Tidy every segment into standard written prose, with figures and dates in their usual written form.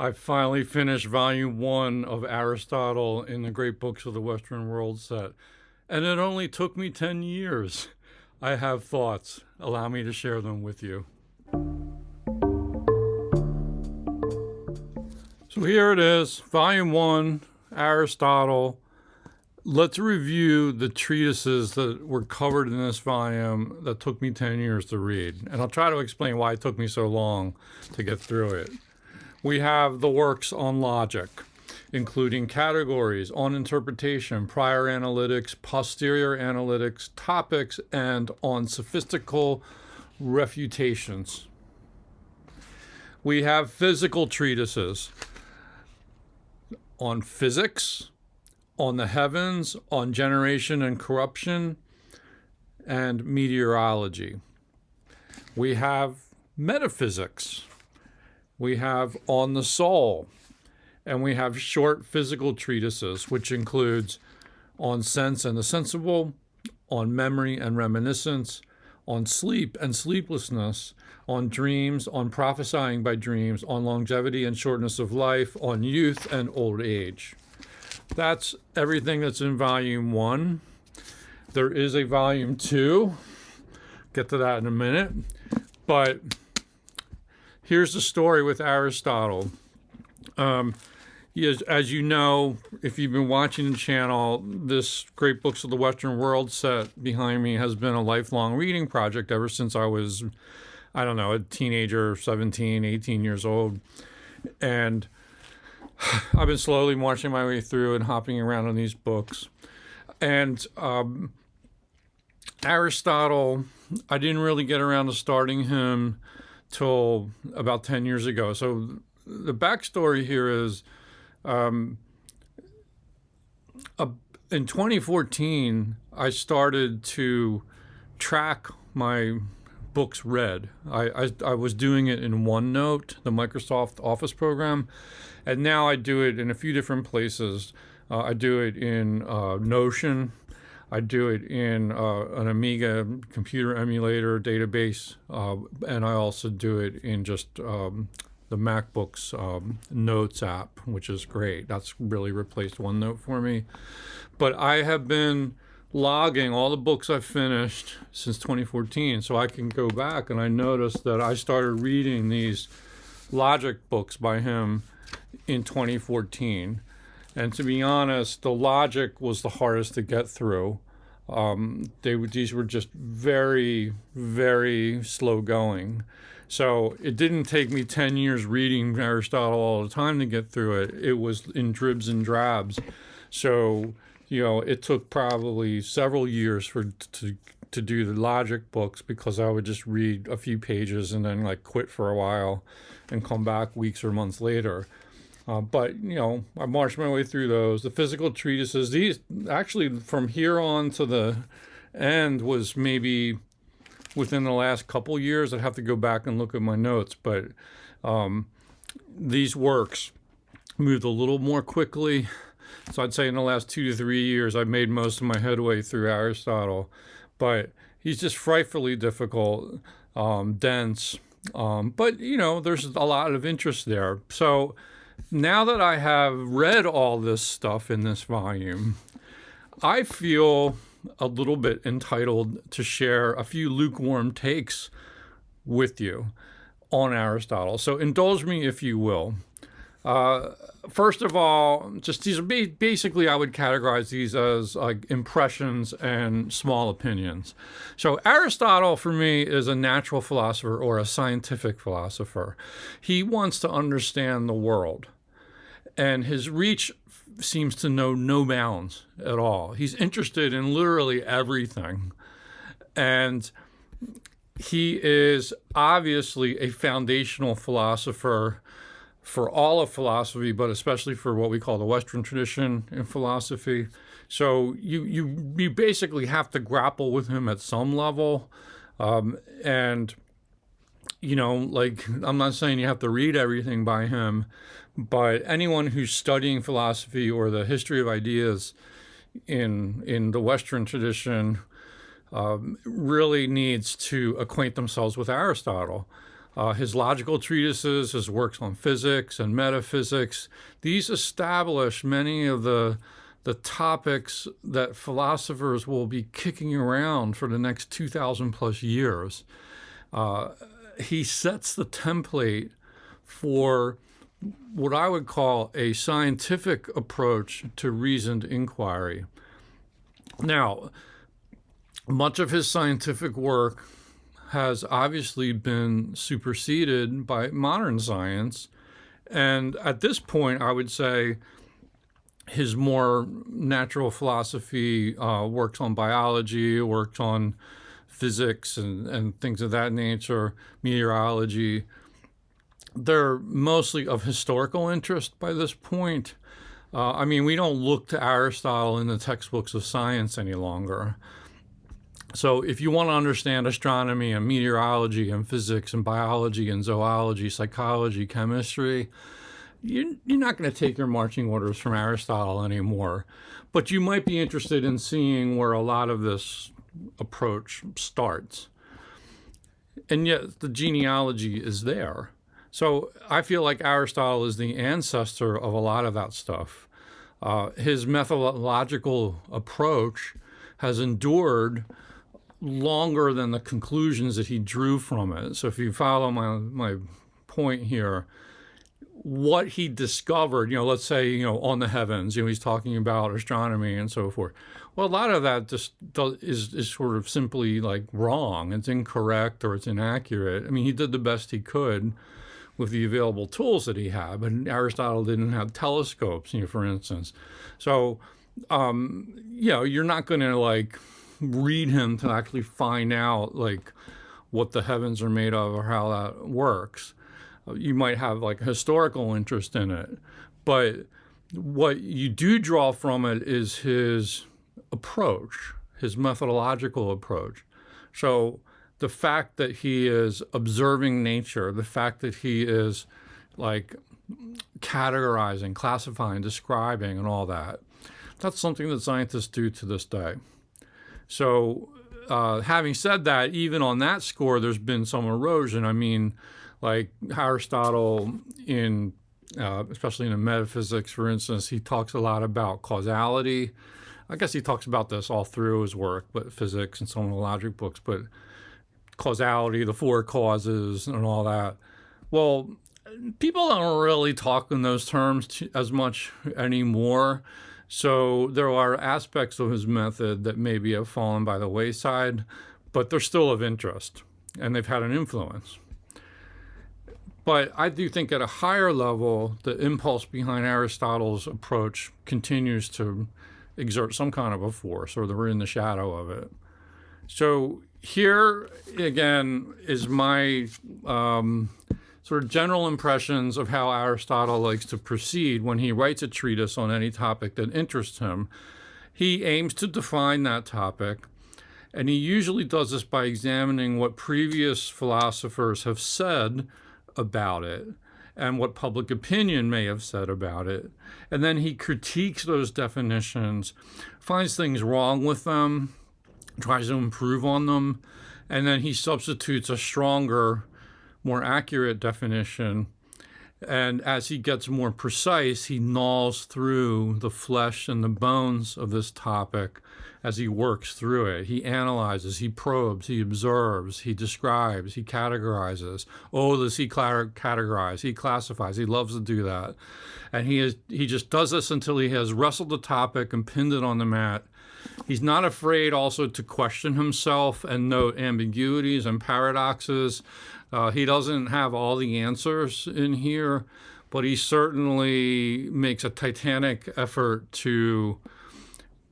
I finally finished volume 1 of Aristotle in the Great Books of the Western World set, and it only took me 10 years. I have thoughts. Allow me to share them with you. So here it is, volume 1, Aristotle. Let's review the treatises that were covered in this volume that took me 10 years to read. And I'll try to explain why it took me so long to get through it. We have the works on logic, including categories, on interpretation, prior analytics, posterior analytics, topics, and on sophistical refutations. We have physical treatises on physics, on the heavens, on generation and corruption, and meteorology. We have metaphysics. We have on the soul, and we have short physical treatises, which includes on sense and the sensible, on memory and reminiscence, on sleep and sleeplessness, on dreams, on prophesying by dreams, on longevity and shortness of life, on youth and old age. That's everything that's in volume 1. There is a volume 2. Get to that in a minute. But here's the story with Aristotle. As you know, if you've been watching the channel, this Great Books of the Western World set behind me has been a lifelong reading project ever since I was, a teenager, 17, 18 years old. And I've been slowly marching my way through and hopping around on these books. And Aristotle, I didn't really get around to starting him till about 10 years ago. So the backstory here is in 2014, I started to track my books read. I was doing it in OneNote, the Microsoft Office program, and now I do it in a few different places. I do it in Notion. I do it in an Amiga computer emulator database, and I also do it in just the MacBook's Notes app, which is great. That's really replaced OneNote for me. But I have been logging all the books I've finished since 2014, so I can go back and I noticed that I started reading these logic books by him in 2014. And to be honest, the logic was the hardest to get through. These were just very, very slow going. So it didn't take me 10 years reading Aristotle all the time to get through it. It was in dribs and drabs. So, it took probably several years to do the logic books because I would just read a few pages and then quit for a while and come back weeks or months later. But I marched my way through those. The physical treatises, these actually from here on to the end was maybe within the last couple years. I'd have to go back and look at my notes, but these works moved a little more quickly. So I'd say in the last 2 to 3 years, I've made most of my headway through Aristotle. But he's just frightfully difficult, dense. But there's a lot of interest there. So now that I have read all this stuff in this volume, I feel a little bit entitled to share a few lukewarm takes with you on Aristotle. So indulge me if you will. First of all, just these are basically, I would categorize these as impressions and small opinions. So Aristotle, for me, is a natural philosopher or a scientific philosopher. He wants to understand the world, and his reach seems to know no bounds at all. He's interested in literally everything, and he is obviously a foundational philosopher for all of philosophy, but especially for what we call the Western tradition in philosophy. So you basically have to grapple with him at some level. And, I'm not saying you have to read everything by him, but anyone who's studying philosophy or the history of ideas in the Western tradition really needs to acquaint themselves with Aristotle. His logical treatises, his works on physics and metaphysics, these establish many of the topics that philosophers will be kicking around for the next 2,000 plus years. He sets the template for what I would call a scientific approach to reasoned inquiry. Now, much of his scientific work has obviously been superseded by modern science. And at this point, I would say his more natural philosophy works on biology, works on physics and things of that nature, meteorology. They're mostly of historical interest by this point. I mean, we don't look to Aristotle in the textbooks of science any longer. So if you want to understand astronomy and meteorology and physics and biology and zoology, psychology, chemistry, you're not going to take your marching orders from Aristotle anymore. But you might be interested in seeing where a lot of this approach starts. And yet the genealogy is there. So I feel like Aristotle is the ancestor of a lot of that stuff. His methodological approach has endured longer than the conclusions that he drew from it. So if you follow my point here, what he discovered, let's say, on the heavens, he's talking about astronomy and so forth. Well, a lot of that just is sort of simply like wrong. It's incorrect or it's inaccurate. I mean, he did the best he could with the available tools that he had, but Aristotle didn't have telescopes, for instance. So, you're not going to read him to actually find out what the heavens are made of or how that works. You might have a historical interest in it, but what you do draw from it is his approach, his methodological approach. So the fact that he is observing nature, the fact that he is categorizing, classifying, describing, and all that, that's something that scientists do to this day. So having said that, even on that score, there's been some erosion. I mean, Aristotle, especially in the metaphysics, for instance, he talks a lot about causality. I guess he talks about this all through his work, but physics and some of the logic books, but causality, the four causes, and all that. Well, people don't really talk in those terms as much anymore. So there are aspects of his method that maybe have fallen by the wayside, but they're still of interest, and they've had an influence. But I do think at a higher level, the impulse behind Aristotle's approach continues to exert some kind of a force, or we're in the shadow of it. So here, again, is my sort of general impressions of how Aristotle likes to proceed when he writes a treatise on any topic that interests him. He aims to define that topic, and he usually does this by examining what previous philosophers have said about it and what public opinion may have said about it. And then he critiques those definitions, finds things wrong with them, tries to improve on them, and then he substitutes a stronger, more accurate definition. And as he gets more precise, he gnaws through the flesh and the bones of this topic as he works through it. He analyzes, he probes, he observes, he describes, he categorizes. Oh, does he categorize? He classifies. He loves to do that. And he just does this until he has wrestled the topic and pinned it on the mat. He's not afraid also to question himself and note ambiguities and paradoxes. He doesn't have all the answers in here, but he certainly makes a titanic effort to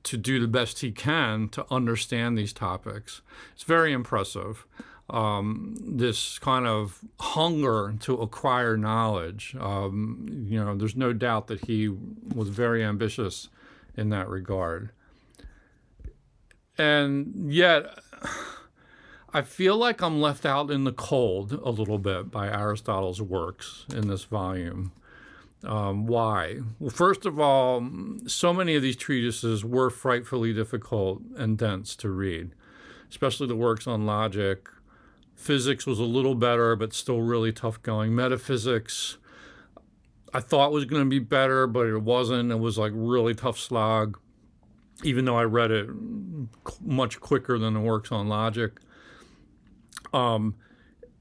do the best he can to understand these topics. It's very impressive, this kind of hunger to acquire knowledge. There's no doubt that he was very ambitious in that regard. And yet, I feel like I'm left out in the cold a little bit by Aristotle's works in this volume. Why? Well, first of all, so many of these treatises were frightfully difficult and dense to read, especially the works on logic, Physics was a little better, but still really tough going. Metaphysics, I thought was going to be better, but it wasn't. It was like really tough slog, even though I read it much quicker than the works on logic.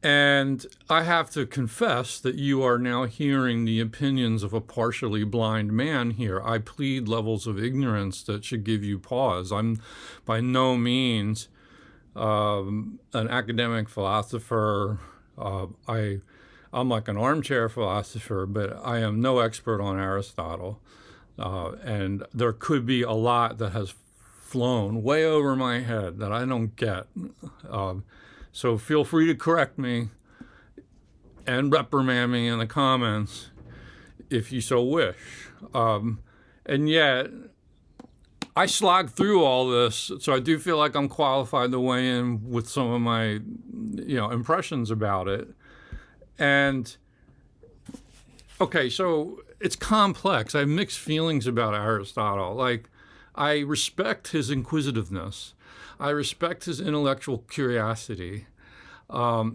And I have to confess that you are now hearing the opinions of a partially blind man here. I plead levels of ignorance that should give you pause. I'm by no means an academic philosopher. I'm like an armchair philosopher, but I am no expert on Aristotle. And there could be a lot that has flown way over my head that I don't get. So feel free to correct me and reprimand me in the comments if you so wish. And yet, I slogged through all this, so I do feel like I'm qualified to weigh in with some of my, impressions about it. And, okay, so it's complex. I have mixed feelings about Aristotle. Like, I respect his inquisitiveness. I respect his intellectual curiosity,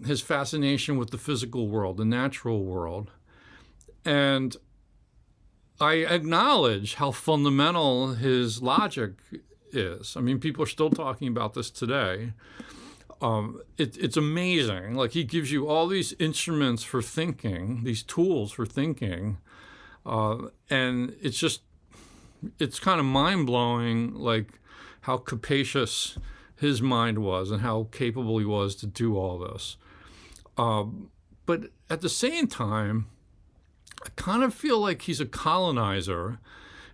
his fascination with the physical world, the natural world. And I acknowledge how fundamental his logic is. I mean, people are still talking about this today. It's amazing. Like, he gives you all these instruments for thinking, these tools for thinking. And it's kind of mind-blowing, like, how capacious his mind was and how capable he was to do all this. But at the same time, I kind of feel like he's a colonizer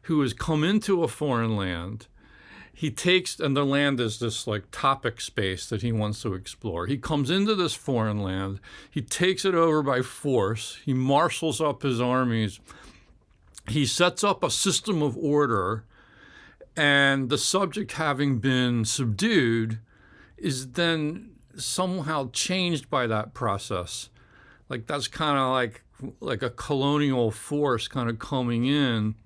who has come into a foreign land. He takes, and the land is this like topic space that he wants to explore. He comes into this foreign land. He takes it over by force. He marshals up his armies. He sets up a system of order. And the subject, having been subdued, is then somehow changed by that process. Like, that's kind of like a colonial force kind of coming in.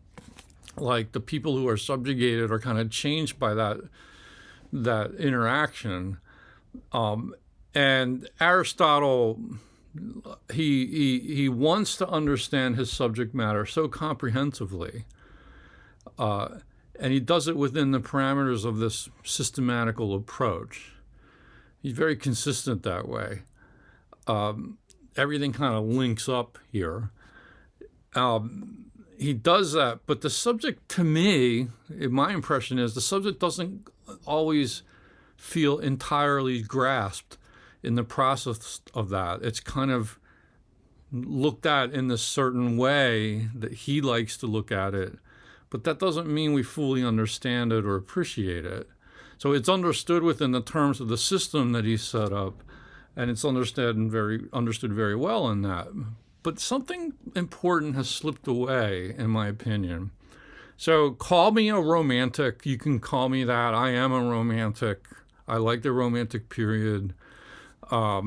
Like, the people who are subjugated are kind of changed by that interaction. And Aristotle, he wants to understand his subject matter so comprehensively. And he does it within the parameters of this systematical approach. He's very consistent that way. Everything kind of links up here. He does that, but the subject, to me, my impression is the subject doesn't always feel entirely grasped in the process of that. It's kind of looked at in this certain way that he likes to look at it. But that doesn't mean we fully understand it or appreciate it. So it's understood within the terms of the system that he set up, and it's understood very well in that. But something important has slipped away, in my opinion. So call me a romantic. You can call me that. I am a romantic. I like the Romantic period. I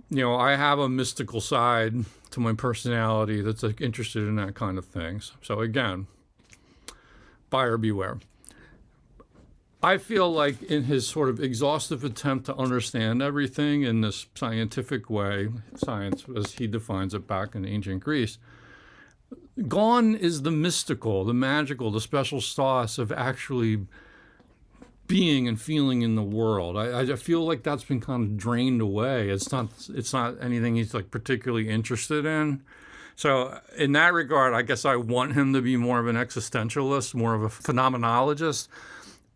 have a mystical side to my personality that's interested in that kind of things. So again, buyer beware. I feel like in his sort of exhaustive attempt to understand everything in this scientific way, science as he defines it back in ancient Greece, gone is the mystical, the magical, the special sauce of actually being and feeling in the world. I feel like that's been kind of drained away. It's not anything he's like particularly interested in. So in that regard, I guess I want him to be more of an existentialist, more of a phenomenologist,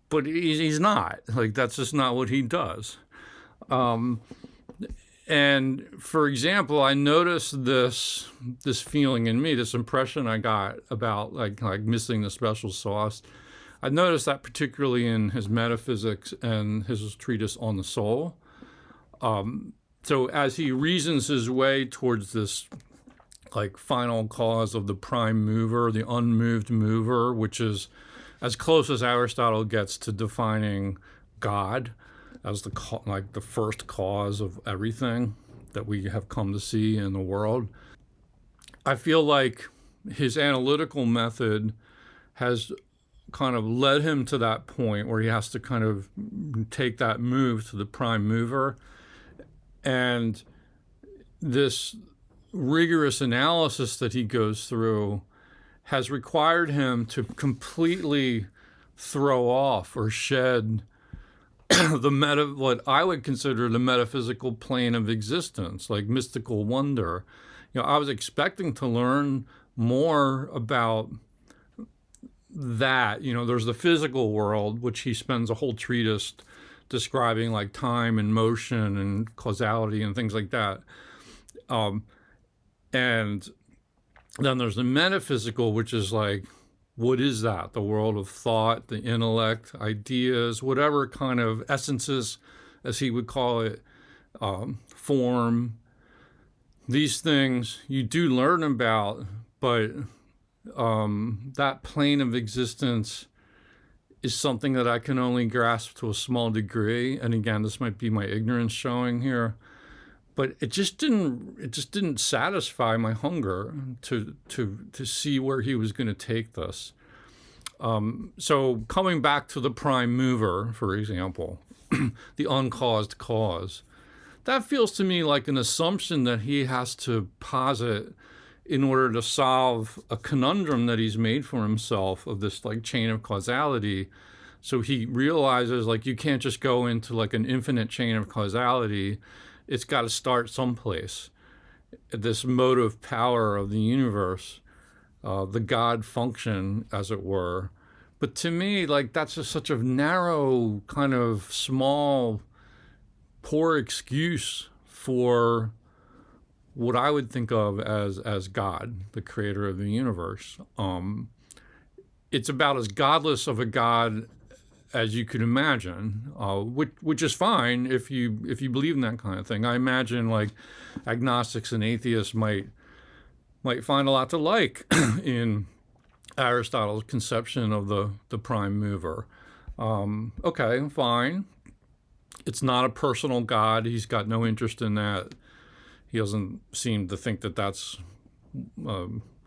but he's not. Like, that's just not what he does. And for example, I noticed this feeling in me, this impression I got about like missing the special sauce. I noticed that particularly in his metaphysics and his treatise on the soul. So as he reasons his way towards this like final cause of the prime mover, the unmoved mover, which is as close as Aristotle gets to defining God as the first cause of everything that we have come to see in the world. I feel like his analytical method has kind of led him to that point where he has to kind of take that move to the prime mover. And this rigorous analysis that he goes through has required him to completely throw off or shed what I would consider the metaphysical plane of existence, like mystical wonder. I was expecting to learn more about that. There's the physical world, which he spends a whole treatise describing, like time and motion and causality and things like that. And then there's the metaphysical, which is like, what is that? The world of thought, the intellect, ideas, whatever kind of essences, as he would call it, form. These things you do learn about, but that plane of existence is something that I can only grasp to a small degree. And again, this might be my ignorance showing here, but it just didn't satisfy my hunger to see where he was going to take this. So coming back to the prime mover, for example, the uncaused cause, that feels to me like an assumption that he has to posit in order to solve a conundrum that he's made for himself of this like chain of causality. So he realizes like you can't just go into like an infinite chain of causality. It's got to start someplace. This motive power of the universe, the God function, as it were. But to me, like that's just such a narrow, kind of small, poor excuse for what I would think of as God, the creator of the universe. It's about as godless of a God as you could imagine, which is fine if you believe in that kind of thing. I imagine like agnostics and atheists might find a lot to like in Aristotle's conception of the prime mover. Okay, fine. It's not a personal God. He's got no interest in that. He doesn't seem to think that that's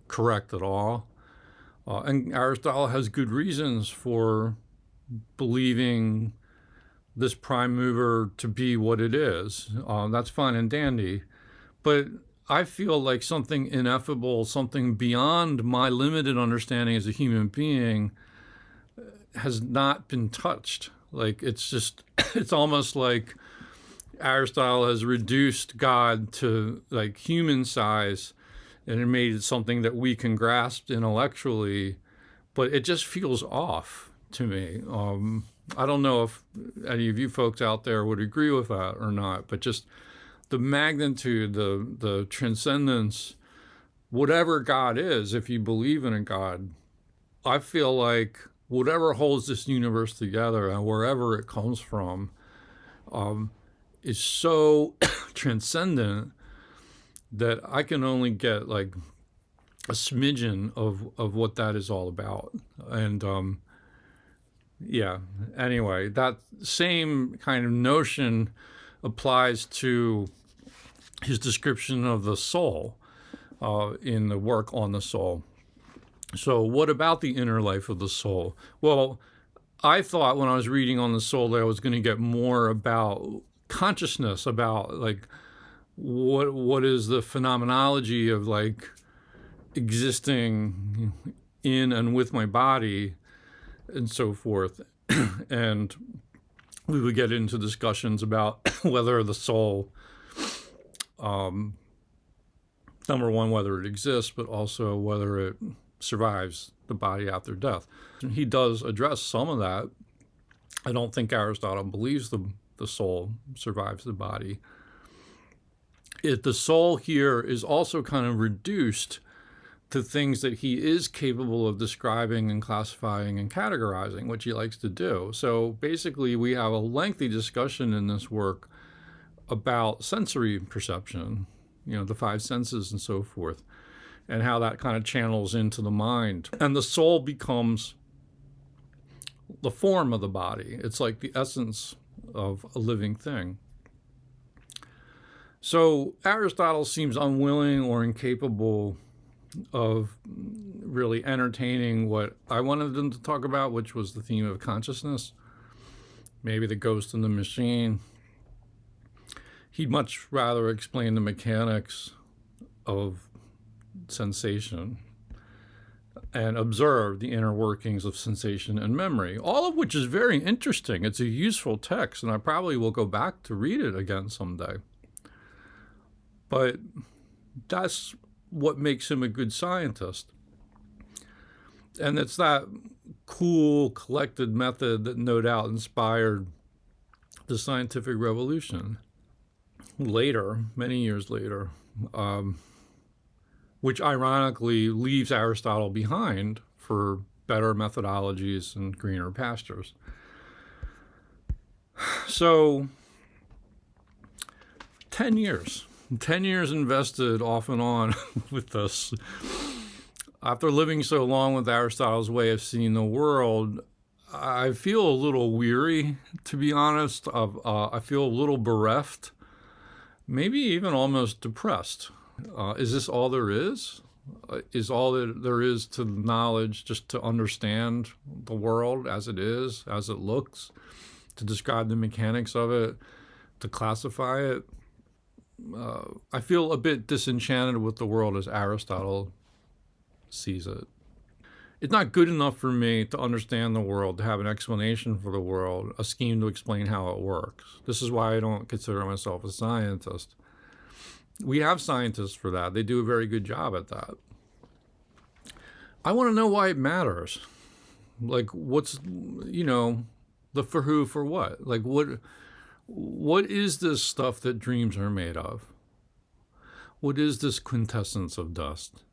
correct at all. And Aristotle has good reasons for believing this prime mover to be what it is. That's fine and dandy. But I feel like something ineffable, something beyond my limited understanding as a human being has not been touched. Like it's almost like Aristotle has reduced God to like human size and it made it something that we can grasp intellectually, but it just feels off to me. I don't know if any of you folks out there would agree with that or not, but just the magnitude, the transcendence, whatever God is, if you believe in a God, I feel like whatever holds this universe together and wherever it comes from is so transcendent that I can only get like a smidgen of what that is all about. And yeah, anyway, that same kind of notion applies to his description of the soul in the work on the soul. So what about the inner life of the soul? Well, I thought when I was reading on the soul that I was going to get more about consciousness, about like what is the phenomenology of like existing in and with my body and so forth. And we would get into discussions about whether the soul, number one, whether it exists, but also whether it survives the body after death. And he does address some of that. I don't think Aristotle believes the soul survives the body. The soul here is also kind of reduced to things that he is capable of describing and classifying and categorizing, which he likes to do. So basically, we have a lengthy discussion in this work about sensory perception, the five senses and so forth, and how that kind of channels into the mind. And the soul becomes the form of the body. It's like the essence of a living thing. So Aristotle seems unwilling or incapable of really entertaining what I wanted them to talk about, which was the theme of consciousness, maybe the ghost in the machine. He'd much rather explain the mechanics of sensation and observe the inner workings of sensation and memory, all of which is very interesting. It's a useful text, and I probably will go back to read it again someday. But that's what makes him a good scientist. And it's that cool, collected method that no doubt inspired the scientific revolution later, many years later, which ironically leaves Aristotle behind for better methodologies and greener pastures. So 10 years invested off and on with this. After living so long with Aristotle's way of seeing the world, I feel a little weary, to be honest. I feel a little bereft, maybe even almost depressed. Is this all there is? Is all that there is to knowledge just to understand the world as it is, as it looks, to describe the mechanics of it, to classify it? I feel a bit disenchanted with the world as Aristotle sees it. It's not good enough for me to understand the world, to have an explanation for the world, a scheme to explain how it works. This is why I don't consider myself a scientist. We have scientists for that. They do a very good job at that. I want to know why it matters. Like, what's, the for who, for what? Like, what is this stuff that dreams are made of? What is this quintessence of dust?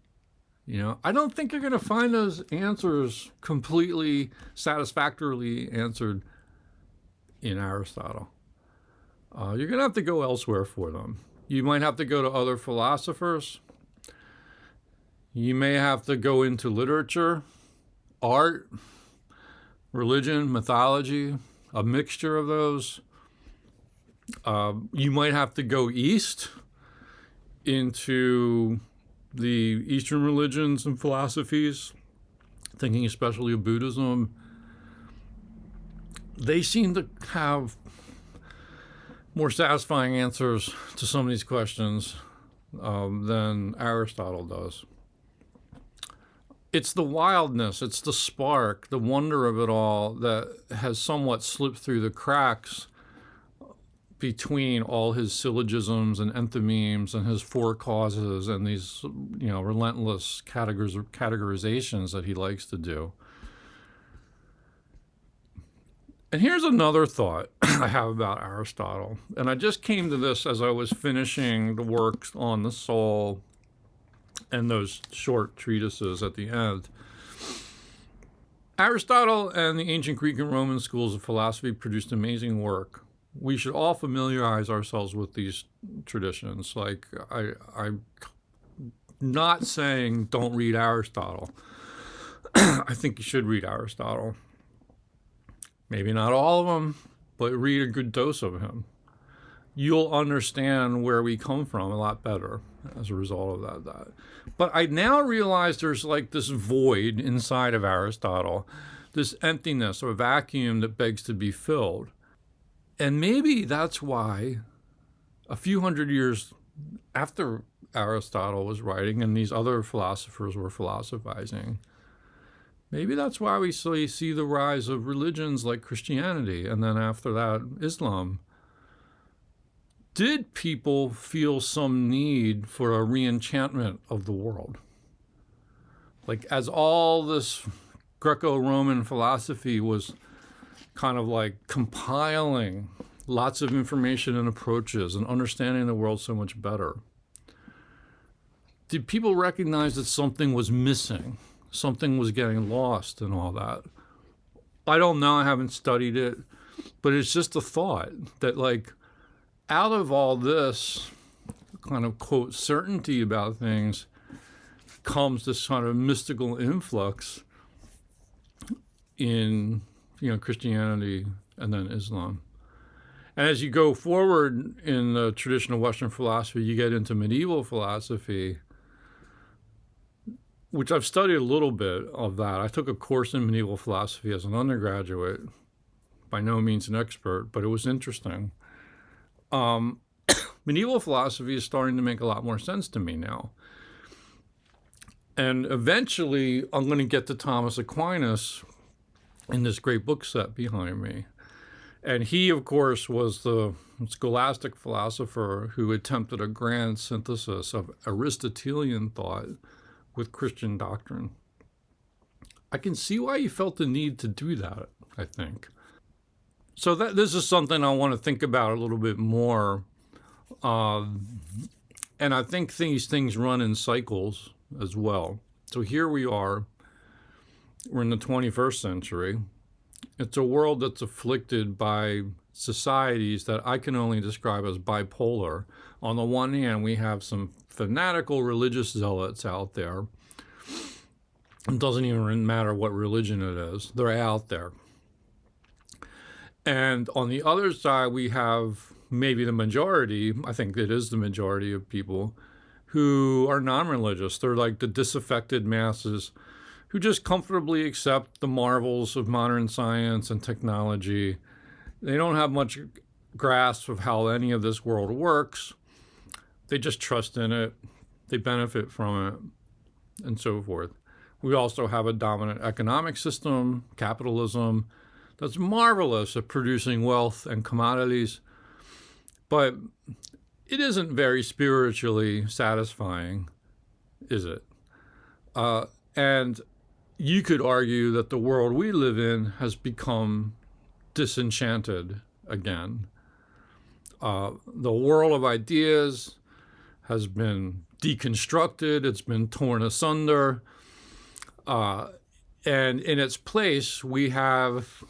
I don't think you're going to find those answers completely satisfactorily answered in Aristotle. You're going to have to go elsewhere for them. You might have to go to other philosophers. You may have to go into literature, art, religion, mythology, a mixture of those. You might have to go east into the Eastern religions and philosophies, thinking especially of Buddhism. They seem to have more satisfying answers to some of these questions than Aristotle does. It's the wildness, it's the spark, the wonder of it all that has somewhat slipped through the cracks between all his syllogisms and enthymemes and his four causes and these, relentless categorizations that he likes to do. And here's another thought I have about Aristotle. And I just came to this as I was finishing the works on the soul and those short treatises at the end. Aristotle and the ancient Greek and Roman schools of philosophy produced amazing work. We should all familiarize ourselves with these traditions. Like, I'm not saying don't read Aristotle. I think you should read Aristotle. Maybe not all of them, but read a good dose of him. You'll understand where we come from a lot better as a result of that. But I now realize there's like this void inside of Aristotle, this emptiness or vacuum that begs to be filled. And maybe that's why a few hundred years after Aristotle was writing and these other philosophers were philosophizing, maybe that's why we see the rise of religions like Christianity and then after that Islam. Did people feel some need for a re-enchantment of the world? Like, as all this Greco-Roman philosophy was kind of like compiling lots of information and approaches and understanding the world so much better, did people recognize that something was missing? Something was getting lost and all that? I don't know. I haven't studied it. But it's just a thought that, like, out of all this kind of, quote, certainty about things comes this kind of mystical influx in, Christianity and then Islam. And as you go forward in the tradition of Western philosophy, you get into medieval philosophy, which I've studied a little bit of that. I took a course in medieval philosophy as an undergraduate, by no means an expert, but it was interesting. medieval philosophy is starting to make a lot more sense to me now. And eventually, I'm going to get to Thomas Aquinas in this great book set behind me. And he, of course, was the scholastic philosopher who attempted a grand synthesis of Aristotelian thought with Christian doctrine. I can see why he felt the need to do that, I think. So this is something I want to think about a little bit more. And I think these things run in cycles as well. So here we are. We're in the 21st century. It's a world that's afflicted by societies that I can only describe as bipolar. On the one hand, we have some fanatical religious zealots out there. It doesn't even matter what religion it is. They're out there. And on the other side, we have maybe the majority, I think it is the majority of people, who are non-religious. They're like the disaffected masses who just comfortably accept the marvels of modern science and technology. They don't have much grasp of how any of this world works. They just trust in it. They benefit from it, and so forth. We also have a dominant economic system, capitalism, that's marvelous at producing wealth and commodities, but it isn't very spiritually satisfying, is it? And you could argue that the world we live in has become disenchanted again. The world of ideas has been deconstructed. It's been torn asunder. And in its place, we have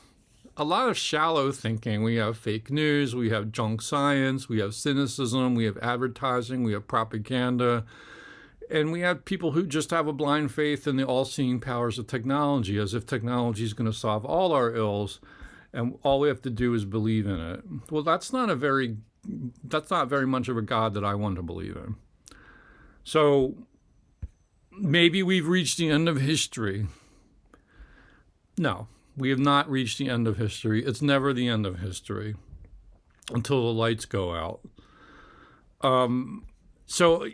a lot of shallow thinking. We have fake news, we have junk science, we have cynicism, we have advertising, we have propaganda, and we have people who just have a blind faith in the all-seeing powers of technology, as if technology is going to solve all our ills, and all we have to do is believe in it. Well, that's not very much of a God that I want to believe in. So maybe we've reached the end of history. No. We have not reached the end of history. It's never the end of history until the lights go out. So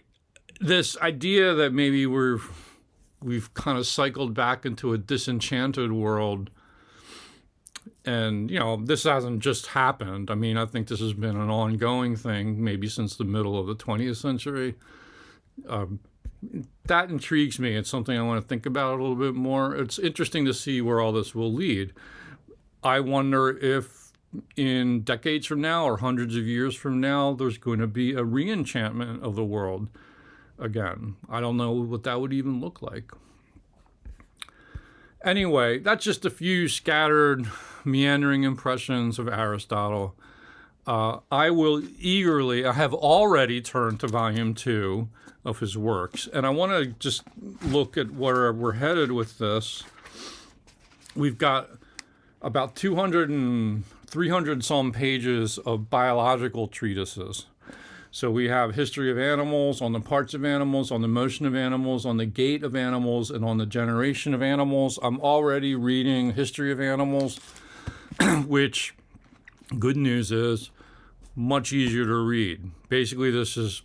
this idea that maybe we've kind of cycled back into a disenchanted world, and, this hasn't just happened. I mean, I think this has been an ongoing thing, maybe since the middle of the 20th century. That intrigues me. It's something I want to think about a little bit more. It's interesting to see where all this will lead. I wonder if in decades from now or hundreds of years from now, there's going to be a re-enchantment of the world again. I don't know what that would even look like. Anyway, that's just a few scattered, meandering impressions of Aristotle. I have already turned to volume 2 of his works. And I want to just look at where we're headed with this. We've got about 200 and 300 some pages of biological treatises. So we have history of animals, on the parts of animals, on the motion of animals, on the gait of animals, and on the generation of animals. I'm already reading History of Animals, which, good news is, much easier to read. Basically, this is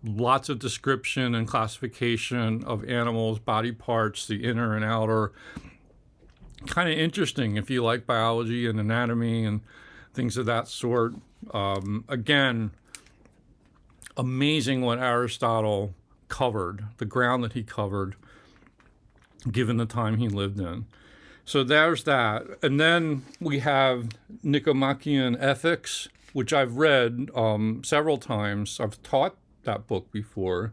lots of description and classification of animals, body parts, the inner and outer. Kind of interesting if you like biology and anatomy and things of that sort. Again, amazing what Aristotle covered, the ground that he covered, given the time he lived in. So there's that. And then we have Nicomachean Ethics, which I've read several times. I've taught that book before,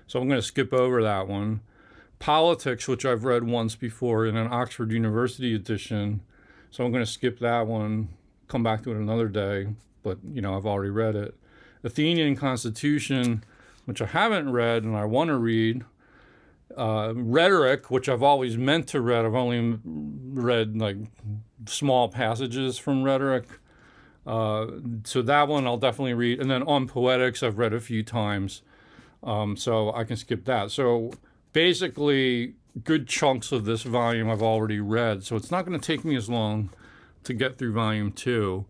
so I'm going to skip over that one. Politics, which I've read once before in an Oxford University edition, so I'm going to skip that one, come back to it another day, but, I've already read it. Athenian Constitution, which I haven't read and I want to read. Rhetoric, which I've always meant to read. I've only read, small passages from Rhetoric. So that one I'll definitely read. And then On Poetics, I've read a few times, so I can skip that. So basically, good chunks of this volume I've already read, so it's not going to take me as long to get through volume 2.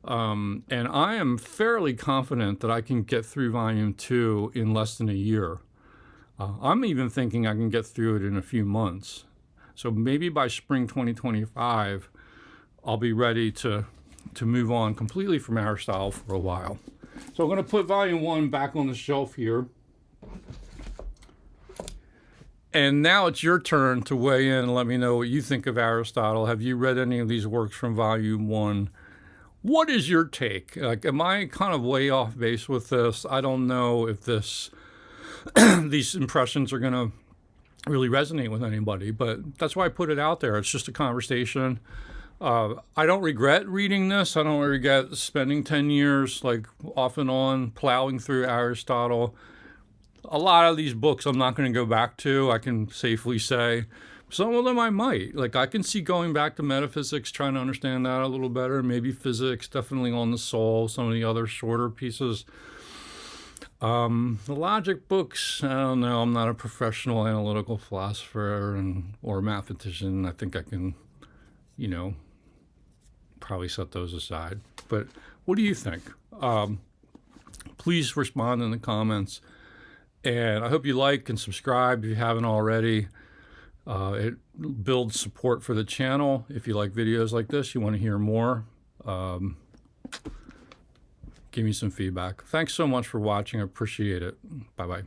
And I am fairly confident that I can get through volume 2 in less than a year. I'm even thinking I can get through it in a few months. So maybe by spring 2025, I'll be ready to move on completely from Aristotle for a while. So I'm going to put volume 1 back on the shelf here. And now it's your turn to weigh in and let me know what you think of Aristotle. Have you read any of these works from volume 1? What is your take? Like, am I kind of way off base with this? I don't know if these impressions are going to really resonate with anybody, but that's why I put it out there. It's just a conversation. I don't regret reading this. I don't regret spending 10 years, like, off and on, plowing through Aristotle. A lot of these books I'm not going to go back to, I can safely say. Some of them I might. Like, I can see going back to metaphysics, trying to understand that a little better. Maybe physics, definitely on the soul, some of the other shorter pieces. The logic books, I don't know. I'm not a professional analytical philosopher or mathematician. I think I can, probably set those aside. But what do you think? Please respond in the comments. And I hope you like and subscribe if you haven't already. It builds support for the channel. If you like videos like this, you want to hear more, give me some feedback. Thanks so much for watching. I appreciate it. Bye-bye.